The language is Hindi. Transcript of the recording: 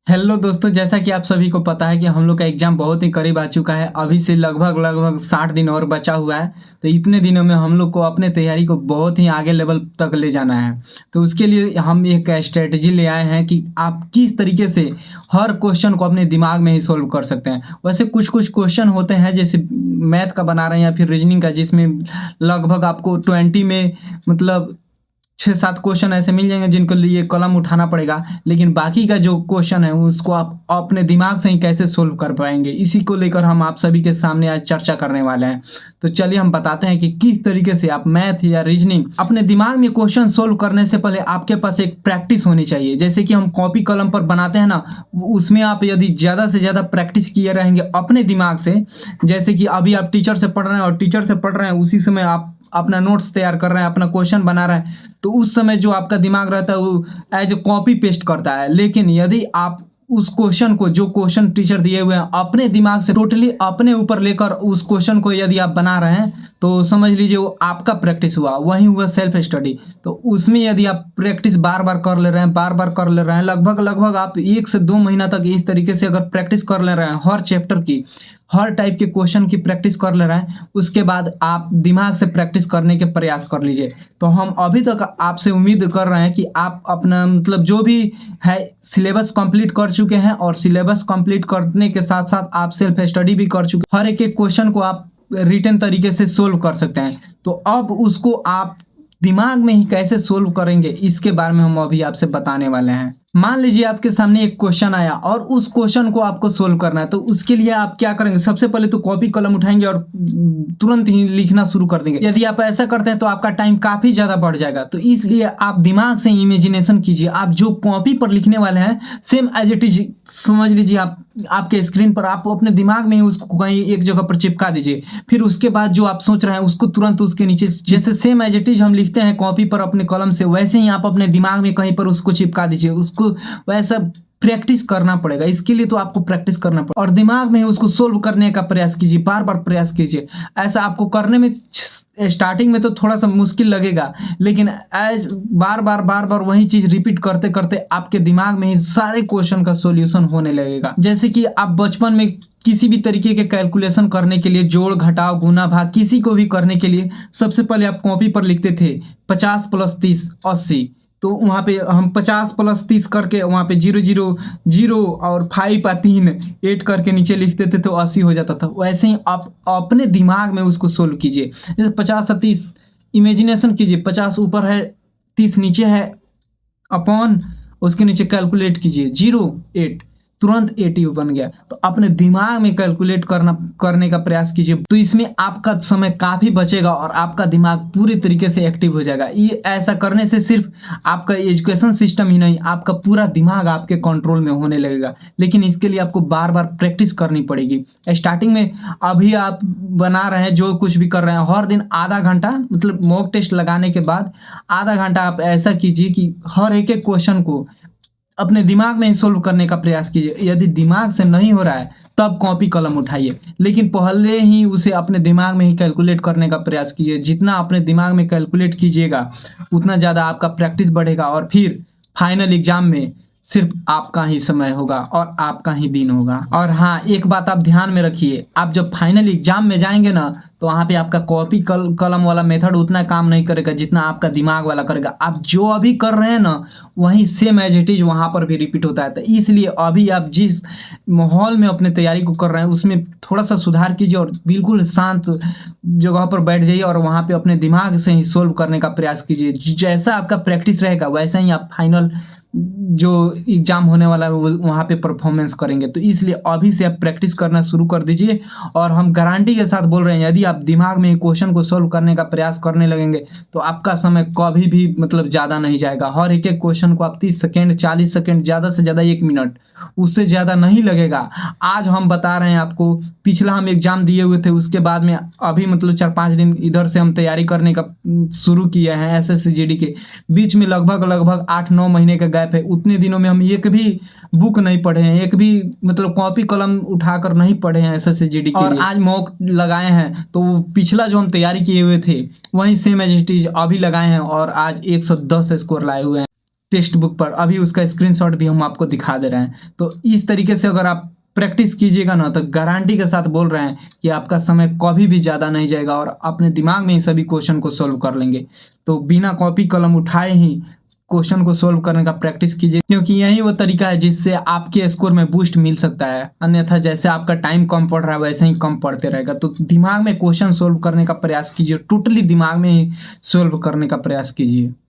हेलो दोस्तों, जैसा कि आप सभी को पता है कि हम लोग का एग्ज़ाम बहुत ही करीब आ चुका है। अभी से लगभग 60 दिन और बचा हुआ है। तो इतने दिनों में हम लोग को अपने तैयारी को बहुत ही आगे लेवल तक ले जाना है। तो उसके लिए हम एक स्ट्रैटेजी ले आए हैं कि आप किस तरीके से हर क्वेश्चन को अपने दिमाग में ही सॉल्व कर सकते हैं। वैसे कुछ-कुछ क्वेश्चन होते हैं, जैसे मैथ का बना रहे हैं या फिर रीजनिंग का, जिसमें लगभग आपको 20 में मतलब 6-7 क्वेश्चन ऐसे मिल जाएँगे जिनके लिए कलम उठाना पड़ेगा, लेकिन बाकी का जो क्वेश्चन है उसको आप अपने दिमाग से ही कैसे सोल्व कर पाएँगे, इसी को लेकर हम आप सभी के सामने आज चर्चा करने वाले हैं। तो चलिए हम बताते हैं कि किस तरीके से आप मैथ या रीजनिंग अपने दिमाग में क्वेश्चन सोल्व करने से पहले आपके पास एक प्रैक्टिस होनी चाहिए। जैसे कि हम कॉपी कलम पर बनाते हैं ना, उसमें आप यदि ज़्यादा से ज़्यादा प्रैक्टिस किए रहेंगे अपने दिमाग से, जैसे कि अभी आप टीचर से पढ़ रहे हैं और टीचर से पढ़ रहे हैं, उसी समय आप अपना नोट्स तैयार कर रहे हैं, अपना क्वेश्चन बना रहे हैं, तो उस समय जो आपका दिमाग रहता है वो एज ए कॉपी पेस्ट करता है। लेकिन यदि आप उस क्वेश्चन को, जो क्वेश्चन टीचर दिए हुए हैं, अपने दिमाग से टोटली अपने ऊपर लेकर उस क्वेश्चन को यदि आप बना रहे हैं, तो समझ लीजिए वो आपका प्रैक्टिस हुआ, वही हुआ सेल्फ स्टडी। तो उसमें यदि आप प्रैक्टिस बार बार कर ले रहे हैं, बार बार कर ले रहे हैं, लगभग लगभग आप 1 से 2 महीना तक इस तरीके से अगर प्रैक्टिस कर ले रहे हैं, हर चैप्टर की, हर टाइप के क्वेश्चन की प्रैक्टिस कर ले रहे हैं, उसके बाद आप दिमाग से प्रैक्टिस करने के प्रयास कर लीजिए। तो हम अभी तक आपसे उम्मीद कर रहे हैं कि आप अपना मतलब जो भी है सिलेबस कंप्लीट कर चुके हैं, और सिलेबस कंप्लीट करने के साथ साथ आप सेल्फ स्टडी भी कर चुके हैं। हर एक क्वेश्चन को आप रिटन तरीके से सोल्व कर सकते हैं। तो अब उसको आप दिमाग में ही कैसे सोल्व करेंगे, इसके बारे में हम अभी आपसे बताने वाले हैं। मान लीजिए आपके सामने एक क्वेश्चन आया और उस क्वेश्चन को आपको सोल्व करना है, तो उसके लिए आप क्या करेंगे? सबसे पहले तो कॉपी कलम उठाएंगे और तुरंत ही लिखना शुरू कर देंगे। यदि आप ऐसा करते हैं तो आपका टाइम काफी ज्यादा बढ़ जाएगा। तो इसलिए आप दिमाग से इमेजिनेशन कीजिए, आप जो कॉपी पर लिखने वाले हैं सेम एज इट इज समझ लीजिए, आप आपके स्क्रीन पर आप अपने दिमाग में ही उसको कहीं एक जगह पर चिपका दीजिए। फिर उसके बाद जो आप सोच रहे हैं उसको तुरंत उसके नीचे, जैसे सेम एज इट इज हम लिखते हैं कॉपी पर अपने कलम से, वैसे ही आप अपने दिमाग में कहीं पर उसको चिपका दीजिए। उसको वैसा प्रैक्टिस करना पड़ेगा, इसके लिए तो आपको प्रैक्टिस करना पड़ेगा, और दिमाग में ही उसको सोल्व करने का प्रयास कीजिए, बार बार प्रयास कीजिए। ऐसा आपको करने में स्टार्टिंग में तो थोड़ा सा मुश्किल लगेगा, लेकिन एज बार बार वही चीज रिपीट करते करते आपके दिमाग में ही सारे क्वेश्चन का सॉल्यूशन होने लगेगा। जैसे कि आप बचपन में किसी भी तरीके के कैलकुलेशन करने के लिए, जोड़ घटाव गुना भाग किसी को भी करने के लिए, सबसे पहले आप कॉपी पर लिखते थे 50 + 30 80। तो वहाँ पे हम 50 + 30 करके वहाँ पे 0 0 0 और 5 और 3 8 करके नीचे लिखते थे, तो 80 हो जाता था। वैसे ही आप अपने दिमाग में उसको सोल्व कीजिए। जैसे 50 और 30 इमेजिनेशन कीजिए, 50 ऊपर है, 30 नीचे है, अपॉन उसके नीचे कैलकुलेट कीजिए 0 8, तुरंत 80 बन गया। तो अपने दिमाग में कैलकुलेट करने का प्रयास कीजिए, तो इसमें आपका समय काफी बचेगा और आपका दिमाग पूरी तरीके से एक्टिव हो जाएगा। ये ऐसा करने से सिर्फ आपका एजुकेशन सिस्टम ही नहीं, आपका पूरा दिमाग आपके कंट्रोल में होने लगेगा। लेकिन इसके लिए आपको बार बार प्रैक्टिस करनी पड़ेगी। स्टार्टिंग में अभी आप बना रहे हैं, जो कुछ भी कर रहे हैं, हर दिन आधा घंटा, मतलब मॉक टेस्ट लगाने के बाद आधा घंटा आप ऐसा कीजिए कि हर एक एक क्वेश्चन को अपने दिमाग में ही सोल्व करने का प्रयास कीजिए। यदि दिमाग से नहीं हो रहा है तब कॉपी कलम उठाइए, लेकिन पहले ही उसे अपने दिमाग में ही कैलकुलेट करने का प्रयास कीजिए। जितना अपने दिमाग में कैलकुलेट कीजिएगा उतना ज़्यादा आपका प्रैक्टिस बढ़ेगा, और फिर फाइनल एग्जाम में सिर्फ आपका ही समय होगा और आपका ही दिन होगा। और हाँ, एक बात आप ध्यान में रखिए, आप जब फाइनल एग्जाम में जाएंगे ना, तो वहाँ पे आपका कॉपी कलम वाला मेथड उतना काम नहीं करेगा जितना आपका दिमाग वाला करेगा। आप जो अभी कर रहे हैं ना, वही सेम एज इट इज वहाँ पर भी रिपीट होता है। तो इसलिए अभी आप जिस माहौल में अपने तैयारी को कर रहे हैं उसमें थोड़ा सा सुधार कीजिए, और बिल्कुल शांत जगह पर बैठ जाइए और वहाँ पे अपने दिमाग से ही सोल्व करने का प्रयास कीजिए। जैसा आपका प्रैक्टिस रहेगा वैसा ही आप फाइनल जो एग्जाम होने वाला है वहाँ पे परफॉर्मेंस करेंगे। तो इसलिए अभी से आप प्रैक्टिस करना शुरू कर दीजिए, और हम गारंटी के साथ बोल रहे हैं, यदि आप दिमाग में क्वेश्चन को सोल्व करने का प्रयास करने लगेंगे तो आपका समय कभी भी मतलब ज़्यादा नहीं जाएगा। हर एक एक क्वेश्चन को आप 30 सेकेंड 40 सेकेंड, ज़्यादा से ज़्यादा 1 मिनट, उससे ज़्यादा नहीं लगेगा। आज हम बता रहे हैं आपको, पिछला हम एग्जाम दिए हुए थे, उसके बाद में अभी मतलब 4-5 दिन इधर से हम तैयारी करने का शुरू किए हैं। SSC के बीच में लगभग 8-9 महीने का गैप है। उतने दिनों में हम एक भी बुक नहीं पढ़े हैं, एक भी मतलब कॉपी कलम उठाकर नहीं पढ़े हैं SSC के लिए। और आज मॉक लगाए हैं, तो पिछला जो हम तैयारी किए हुए थे वही सेम एज इट इज अभी लगाए हैं, और आज 110 स्कोर लाए हुए हैं। टेक्स्ट बुक पर, अभी उसका स्क्रीनशॉट भी हम आपको दिखा दे रहे हैं। तो इस तरीके से अगर आप प्रैक्टिस कीजिएगा ना, तो गारंटी के साथ बोल रहे हैं कि आपका समय कभी भी ज़्यादा नहीं जाएगा और अपने दिमाग में ही सभी क्वेश्चन को सॉल्व कर लेंगे। तो बिना कॉपी कलम उठाए ही क्वेश्चन को सोल्व करने का प्रैक्टिस कीजिए, क्योंकि यही वो तरीका है जिससे आपके स्कोर में बूस्ट मिल सकता है। अन्यथा जैसे आपका टाइम कम पड़ रहा है वैसे ही कम पड़ते रहेगा। तो दिमाग में क्वेश्चन सोल्व करने का प्रयास कीजिए, टोटली दिमाग में ही सोल्व करने का प्रयास कीजिए।